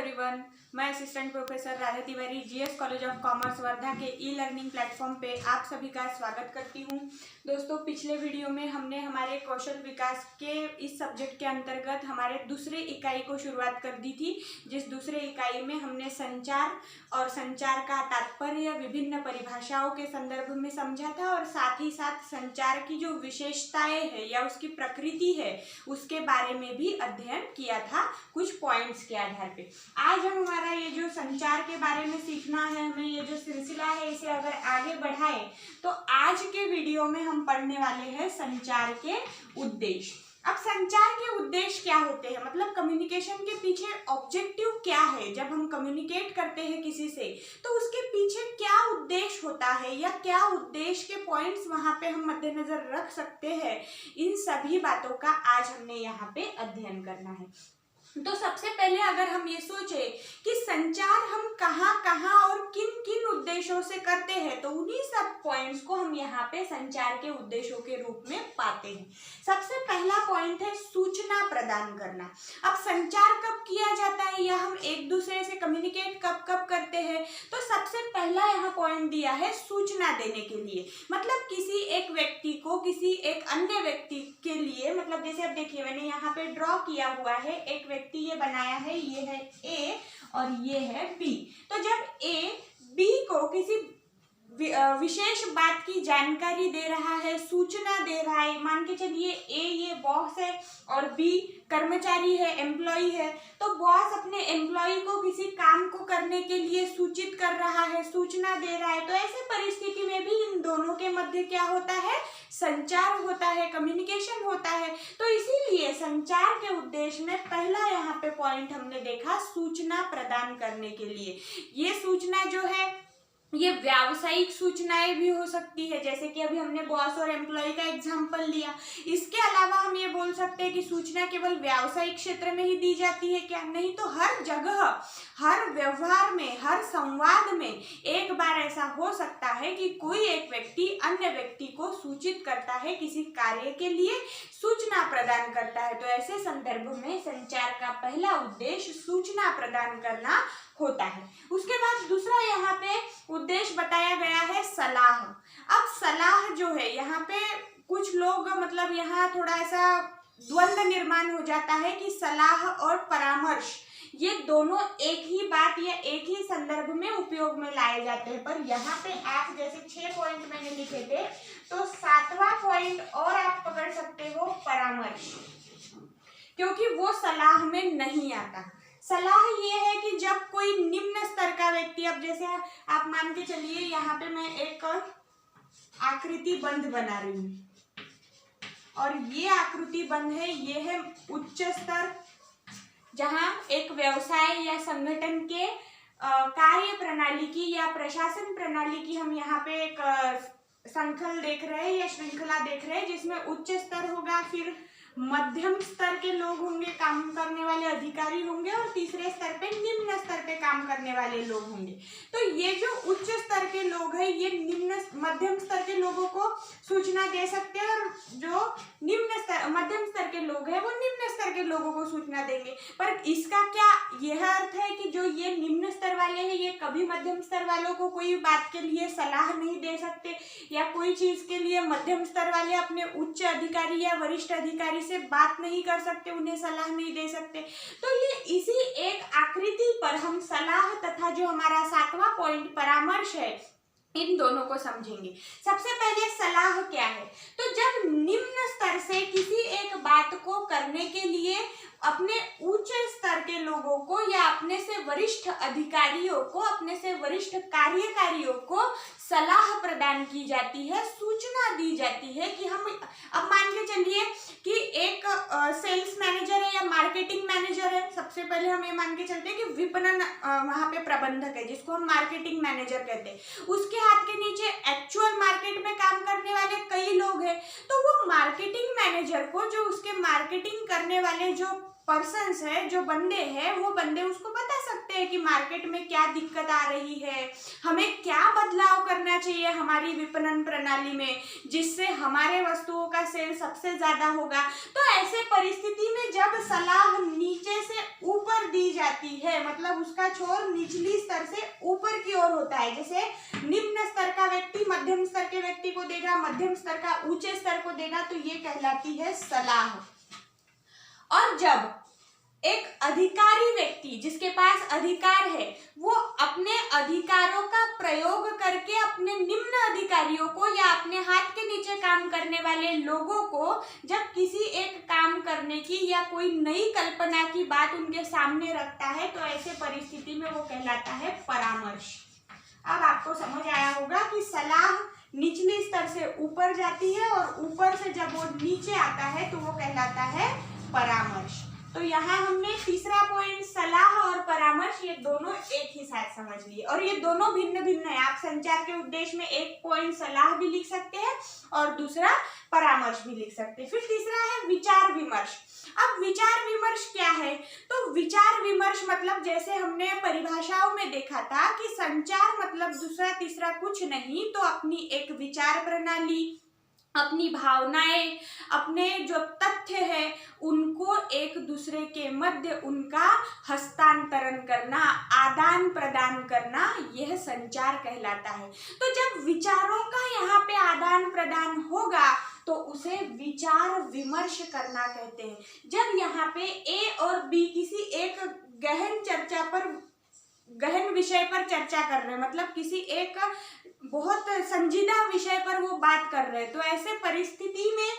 Everyone, मैं assistant professor Radha Tiwari GS college of commerce Wardha के e learning platform पे आप सभी का स्वागत करती हूँ। दोस्तों, पिछले वीडियो में हमने हमारे कौशल विकास के इस सब्जेक्ट के अंतर्गत हमारे दूसरे इकाई को शुरुआत कर दी थी, जिस दूसरे इकाई में हमने संचार और संचार का तात्पर्य विभिन्न परिभाषाओं के संदर्भ में समझा था और साथ ही साथ संचार की जो विशेषताएं है या उसकी प्रकृति है उसके बारे में भी अध्ययन किया था कुछ पॉइंट्स के आधार पे। आज हम हमारा ये जो संचार के बारे में सीखना है, हमें ये जो सिलसिला है इसे अगर आगे बढ़ाएं तो आज के वीडियो में हम पढ़ने वाले हैं संचार के उद्देश्य। अब संचार के उद्देश्य क्या होते हैं, मतलब कम्युनिकेशन के पीछे ऑब्जेक्टिव क्या है। जब हम कम्युनिकेट करते हैं किसी से तो उसके पीछे क्या उद्देश्य होता है या क्या उद्देश्य के पॉइंट्स वहां पे हम मद्देनजर रख सकते हैं, इन सभी बातों का आज हमने यहाँ पे अध्ययन करना है। तो सबसे पहले अगर हम ये सोचें कि संचार हम कहाँ कहाँ और किन किन उद्देश्यों से करते हैं तो उन्हीं सब पॉइंट्स को हम यहाँ पे संचार के उद्देश्यों के रूप में पाते हैं। सबसे पहला पॉइंट है सूचना प्रदान करना। अब संचार कब किया जाता है या हम एक दूसरे से कम्युनिकेट कब कब करते हैं, तो सबसे पहला यहाँ पॉइंट दिया है सूचना देने के लिए। मतलब किसी एक व्यक्ति को किसी एक अन्य व्यक्ति के लिए, मतलब जैसे अब देखिए मैंने यहाँ पे ड्रॉ किया हुआ है, एक व्यक्ति ये बनाया है, ये है ए और ये है बी। तो जब ए बी को किसी विशेष बात की जानकारी दे रहा है, सूचना दे रहा है, मान के चलिए ए ये बॉस है और बी कर्मचारी है, एम्प्लॉय है, तो बॉस अपने एम्प्लॉय को किसी काम को करने के लिए सूचित कर रहा है, सूचना दे रहा है। तो ऐसे परिस्थिति में भी इन दोनों के मध्य क्या होता है, संचार होता है, कम्युनिकेशन होता है। तो इसीलिए संचार के उद्देश्य में पहला यहाँ पे पॉइंट हमने देखा सूचना प्रदान करने के लिए। ये सूचना जो है ये व्यावसायिक सूचनाएं भी हो सकती है, जैसे कि अभी हमने बॉस और एम्प्लॉय का एग्जांपल लिया। इसके अलावा हम ये बोल सकते हैं कि सूचना केवल व्यावसायिक क्षेत्र में ही दी जाती है क्या, नहीं तो हर जगह, हर व्यवहार में, हर संवाद में एक बार ऐसा हो सकता है कि कोई एक व्यक्ति अन्य व्यक्ति को सूचित करता है, किसी कार्य के लिए सूचना प्रदान करता है। तो ऐसे संदर्भ में संचार का पहला उद्देश्य सूचना प्रदान करना होता है। उसके बाद दूसरा यहाँ पे उद्देश्य बताया गया है सलाह। अब सलाह जो है यहाँ पे कुछ लोग, मतलब यहाँ थोड़ा ऐसा द्वंद्व निर्माण हो जाता है कि सलाह और परामर्श ये दोनों एक ही बात या एक ही संदर्भ में उपयोग में लाए जाते हैं। पर यहाँ पे आप जैसे 6 पॉइंट मैंने लिखे थे, तो 7वां पॉइंट और आप पकड़ सकते हो परामर्श, क्योंकि वो सलाह में नहीं आता। सलाह ये है कि जब कोई निम्न स्तर का व्यक्ति, अब जैसे आप मान के चलिए यहाँ पे मैं एक आकृति बंध बना रही हूँ और ये आकृति बंध है, ये है उच्च स्तर, जहाँ एक व्यवसाय या संगठन के कार्य प्रणाली की या प्रशासन प्रणाली की हम यहाँ पे एक संखल देख रहे हैं या श्रृंखला देख रहे हैं, जिसमें उच्च स्तर होगा, फिर मध्यम स्तर के लोग होंगे, काम करने वाले अधिकारी होंगे, और तीसरे स्तर पे निम्न स्तर पे काम करने वाले लोग होंगे। तो ये जो उच्च स्तर के लोग हैं ये मध्यम स्तर के लोगों को सूचना दे सकते हैं, और जो मध्यम स्तर के लोग हैं वो निम्न स्तर के लोगों को सूचना देंगे। पर इसका क्या यह अर्थ है कि जो ये निम्न स्तर वाले हैं ये कभी मध्यम स्तर वालों को कोई बात के लिए सलाह नहीं दे सकते, या कोई चीज के लिए मध्यम स्तर वाले अपने उच्च अधिकारी या वरिष्ठ अधिकारी से बात नहीं कर सकते, उन्हें सलाह नहीं दे सकते। तो ये इसी एक आकृति पर हम सलाह तथा जो हमारा 7वां पॉइंट परामर्श है, इन दोनों को समझेंगे। सबसे पहले सलाह क्या है, तो जब निम्न स्तर से किसी एक बात को करने के लिए अपने उच्च स्तर के लोगों को या अपने से वरिष्ठ अधिकारियों को, अपने से वरिष्ठ कार्यकारियों को सलाह प्रदान की जाती है, सूचना दी जाती है कि हम, अब मान के चलिए कि एक सेल्स मैनेजर है या मार्केटिंग मैनेजर है। सबसे पहले हम ये मान के चलते हैं कि विपणन वहाँ पे प्रबंधक है, जिसको हम मार्केटिंग मैनेजर कहते हैं। उसके हाथ के नीचे एक्चुअल मार्केट में काम करने वाले कई लोग हैं, तो वो मार्केटिंग मैनेजर को, जो उसके मार्केटिंग करने वाले जो पर्सन्स है, जो बंदे हैं, वो बंदे उसको बता सकते हैं कि मार्केट में क्या दिक्कत आ रही है, हमें क्या बदलाव करना चाहिए हमारी विपणन प्रणाली में जिससे हमारे वस्तुओं का सेल सबसे ज्यादा होगा। तो ऐसे परिस्थिति में जब सलाह नीचे से ऊपर दी जाती है, मतलब उसका छोर निचली स्तर से ऊपर की ओर होता है, जैसे निम्न स्तर का व्यक्ति मध्यम स्तर के व्यक्ति को देगा, मध्यम स्तर का ऊंचे स्तर को देगा, तो ये कहलाती है सलाह। और जब एक अधिकारी व्यक्ति जिसके पास अधिकार है वो अपने अधिकारों का प्रयोग करके अपने निम्न अधिकारियों को या अपने हाथ के नीचे काम करने वाले लोगों को जब किसी एक काम करने की या कोई नई कल्पना की बात उनके सामने रखता है, तो ऐसे परिस्थिति में वो कहलाता है परामर्श। अब आपको समझ आया होगा कि सलाह निचले स्तर से ऊपर जाती है और ऊपर से जब वो नीचे आता है तो वो कहलाता है परामर्श। तो यहाँ हमने तीसरा पॉइंट सलाह और परामर्श ये दोनों एक ही साथ समझ लिए, और ये दोनों भिन्न भिन्न है। आप संचार के उद्देश्य में एक पॉइंट सलाह भी लिख सकते हैं और दूसरा परामर्श भी लिख सकते हैं। फिर तीसरा है विचार विमर्श। अब विचार विमर्श क्या है? तो विचार विमर्श मतलब जैसे हमने परिभाषाओं में देखा था कि संचार मतलब दूसरा तीसरा कुछ नहीं, तो अपनी एक विचार प्रणाली, अपनी भावनाएं, अपने जो तथ्य है उनको एक दूसरे के मध्य उनका हस्तांतरण करना, आदान प्रदान करना, यह संचार कहलाता है। तो जब विचारों का यहाँ पे आदान प्रदान होगा तो उसे विचार विमर्श करना कहते हैं। जब यहाँ पे ए और बी किसी एक गहन विषय पर चर्चा कर रहे हैं, मतलब किसी एक बहुत संजीदा विषय पर वो बात कर रहे हैं, तो ऐसे परिस्थिति में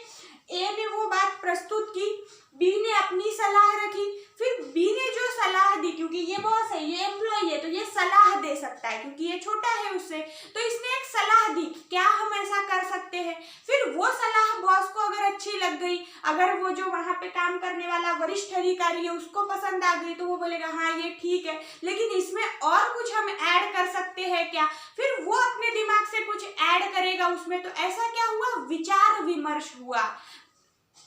ए ने वो बात प्रस्तुत की, बी ने अपनी सलाह रखी, फिर बी ने जो सलाह दी, क्योंकि ये बॉस है, ये एम्प्लॉय है, तो ये सलाह दे सकता है क्योंकि ये छोटा है उससे, तो इसने एक सलाह दी क्या हम ऐसा कर सकते हैं। फिर वो सलाह बॉस को अगर अच्छी लग गई, अगर वो जो वहां पे काम करने वाला वरिष्ठ अधिकारी है उसको पसंद आ गई, तो वो बोलेगा हाँ ये ठीक है, लेकिन इसमें और कुछ हम ऐड कर सकते हैं क्या। फिर वो अपने दिमाग से कुछ ऐड करेगा उसमें, तो ऐसा क्या हुआ, विचार विमर्श हुआ,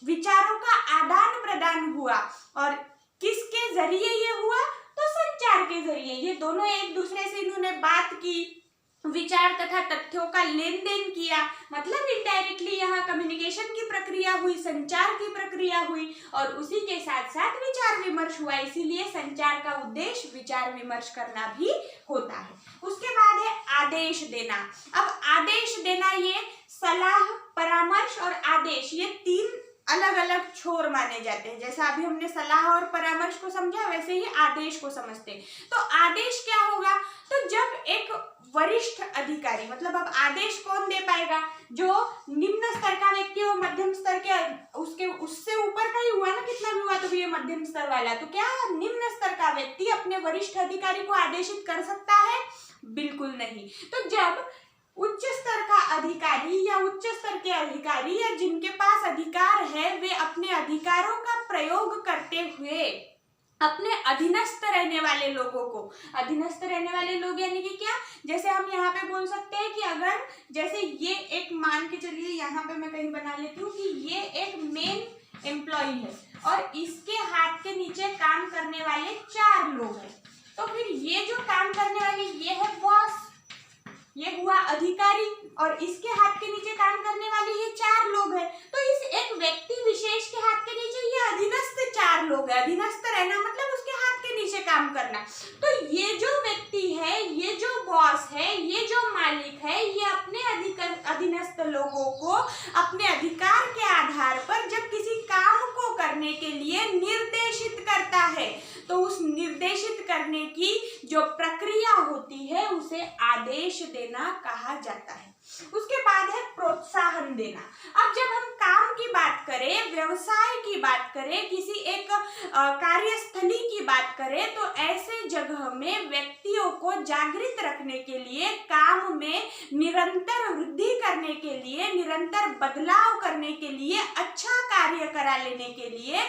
विचारों का आदान प्रदान हुआ। और किसके जरिए ये हुआ, तो संचार के जरिए। ये दोनों एक दूसरे से इन्होंने बात की, विचार तथा तथ्यों का लेन देन किया, मतलब इनडायरेक्टली यहाँ कम्युनिकेशन की प्रक्रिया हुई, संचार की प्रक्रिया हुई, और उसी के साथ साथ विचार विमर्श हुआ। इसीलिए संचार का उद्देश्य विचार विमर्श करना भी होता है। उसके बाद है आदेश देना। अब आदेश देना ये सलाह, परामर्श और आदेश ये तीन अलग अलग छोर माने जाते हैं। जैसा अभी हमने सलाह और परामर्श को समझा, वैसे ही आदेश को समझते हैं। तो आदेश क्या होगा, तो जब एक वरिष्ठ अधिकारी, मतलब अब आदेश कौन दे पाएगा, जो निम्न स्तर का व्यक्ति हो, मध्यम स्तर के उससे ऊपर का ही हुआ ना, कितना भी हुआ तो भी ये मध्यम स्तर वाला, तो क्या निम्न स्तर का व्यक्ति अपने वरिष्ठ अधिकारी को आदेशित कर सकता है? बिल्कुल नहीं। तो जब उच्च स्तर का अधिकारी या उच्च स्तर के अधिकारी या जिनके पास अधिकार है, वे अपने अधिकारों का प्रयोग करते हुए अपने अधीनस्थ रहने वाले लोगों को, अधीनस्थ रहने वाले लोग यानी कि क्या, जैसे हम यहाँ पे बोल सकते हैं कि अगर जैसे ये एक, मान के चलिए यहाँ पे मैं कहीं बना लेती हूँ कि ये एक मेन एम्प्लॉय है और इसके हाथ के नीचे काम करने वाले 4 लोग हैं, तो फिर ये जो काम करने वाले ये है बॉस, ये हुआ अधिकारी, और इसके हाथ के नीचे काम करने वाले ये 4 लोग हैं। तो इस एक व्यक्ति विशेष के हाथ के नीचे ये अधीनस्थ 4 लोग हैं। अधीनस्थ रहना मतलब उसके हाथ के नीचे काम करना। तो ये जो व्यक्ति है, ये जो बॉस है, ये जो मालिक है, ये अपने अधीनस्थ लोगों को अपने अधिकार के आधार पर जब किसी काम को करने के लिए निर्देशित करता है, तो उस निर्देशित करने की जो प्रक्रिया होती है उसे आदेश देना कहा जाता है। उसके बाद है प्रोत्साहन देना। अब जब हम काम की बात करें, व्यवसाय की बात करें, किसी एक कार्यस्थली की बात करें, तो ऐसे जगह में व्यक्तियों को जागृत रखने के लिए, काम में निरंतर वृद्धि करने के लिए, निरंतर बदलाव करने के लिए, अच्छा कार्य करा लेने के लिए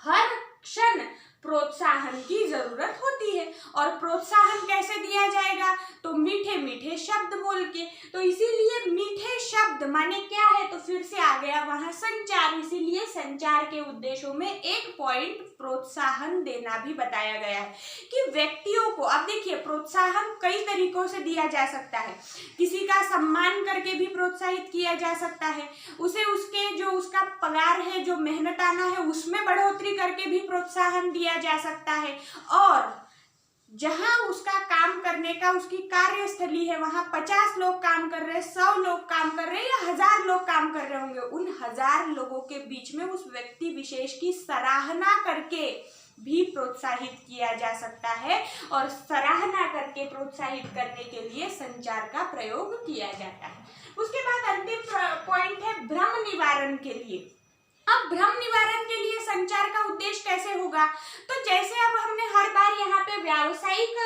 हर क्षण प्रोत्साहन की जरूरत होती है। और प्रोत्साहन कैसे दिया जाएगा? तो मीठे मीठे शब्द बोल के। तो इसीलिए मीठे शब्द माने क्या है? तो फिर से आ गया वहां संचार। इसीलिए संचार के उद्देश्यों में एक पॉइंट प्रोत्साहन देना भी बताया गया है कि व्यक्तियों को, अब देखिए प्रोत्साहन कई तरीकों से दिया जा सकता है। किसी का सम्मान करके भी प्रोत्साहित किया जा सकता है, उसे उसके जो उसका पगार है, जो मेहनताना है, उसमें बढ़ोतरी करके भी प्रोत्साहन दिया जा सकता है। और जहां उसका काम करने का उसकी कार्यस्थली है, वहां 50 लोग काम कर रहे हैं, 100 लोग काम कर रहे हैं या 1000 लोग काम कर रहे होंगे, उन 1000 लोगों के बीच में उस व्यक्ति विशेष की सराहना करके भी प्रोत्साहित किया जा सकता है। और सराहना करके प्रोत्साहित करने के लिए संचार का प्रयोग किया जाता है। उसके बाद अंतिम पॉइंट है भ्रम निवारण के लिए। अब भ्रम निवारण के लिए संचार का उद्देश्य कैसे होगा? तो जैसे अब हमने हर बार यहाँ पे व्यावसायिक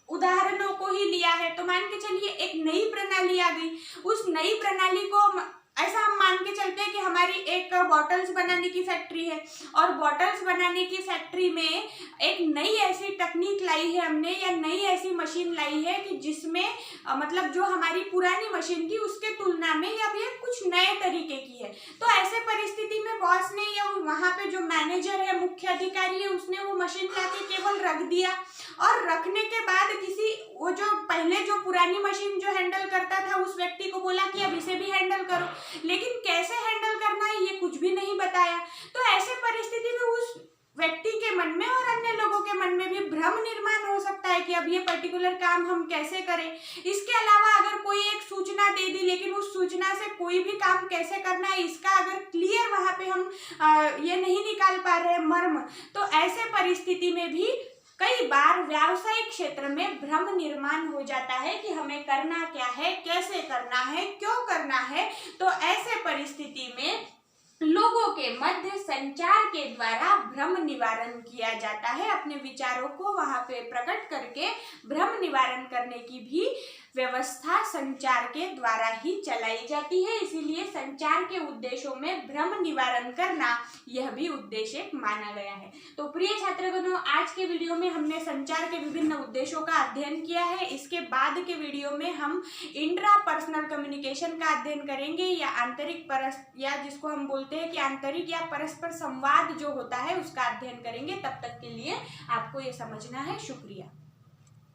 उदाहरणों को ही लिया है, तो मान के चलिए एक नई प्रणाली आ गई। उस नई प्रणाली को ऐसा हम मान के चलते हैं कि हमारी एक बॉटल्स बनाने की फैक्ट्री है, और बॉटल्स बनाने की फैक्ट्री में एक नई ऐसी तकनीक लाई है हमने, या नई ऐसी मशीन लाई है कि जिसमें मतलब जो हमारी पुरानी मशीन थी उसके तुलना में अब ये कुछ नए तरीके की है। तो ऐसे परिस्थिति में बॉस ने या वहाँ पे जो मैनेजर है, मुख्य अधिकारी है, उसने वो मशीन लाके केवल रख दिया, और रखने के बाद किसी वो जो पहले जो पुरानी मशीन जो हैंडल करता था उस व्यक्ति को बोला कि अब इसे भी हैंडल करो, लेकिन कैसे हैंडल करना है ये कुछ भी नहीं बताया। तो ऐसे परिस्थिति में उस व्यक्ति के मन में और अन्य लोगों के मन में भी भ्रम निर्माण हो सकता है कि अब ये पर्टिकुलर काम हम कैसे करें। इसके अलावा अगर कोई एक सूचना दे दी, लेकिन उस सूचना से कोई भी काम कैसे करना है इसका अगर क्लियर वहां पे हम ये नहीं निकाल पा रहे मर्म, तो ऐसे परिस्थिति में भी कई बार व्यावसायिक क्षेत्र में भ्रम निर्माण हो जाता है कि हमें करना क्या है, कैसे करना है, क्यों करना है। तो ऐसे परिस्थिति में लोगों के मध्य संचार के द्वारा भ्रम निवारण किया जाता है। अपने विचारों को वहां पे प्रकट करके भ्रम निवारण करने की भी व्यवस्था संचार के द्वारा ही चलाई जाती है। इसीलिए संचार के उद्देश्यों में भ्रम निवारण करना यह भी उद्देश्य माना गया है। तो प्रिय छात्रगणों, आज के वीडियो में हमने संचार के विभिन्न उद्देश्यों का अध्ययन किया है। इसके बाद के वीडियो में हम इंट्रापर्सनल कम्युनिकेशन का अध्ययन करेंगे, या आंतरिक या जिसको हम बोलते हैं कि आंतरिक या परस्पर संवाद जो होता है उसका अध्ययन करेंगे। तब तक के लिए आपको ये समझना है। शुक्रिया।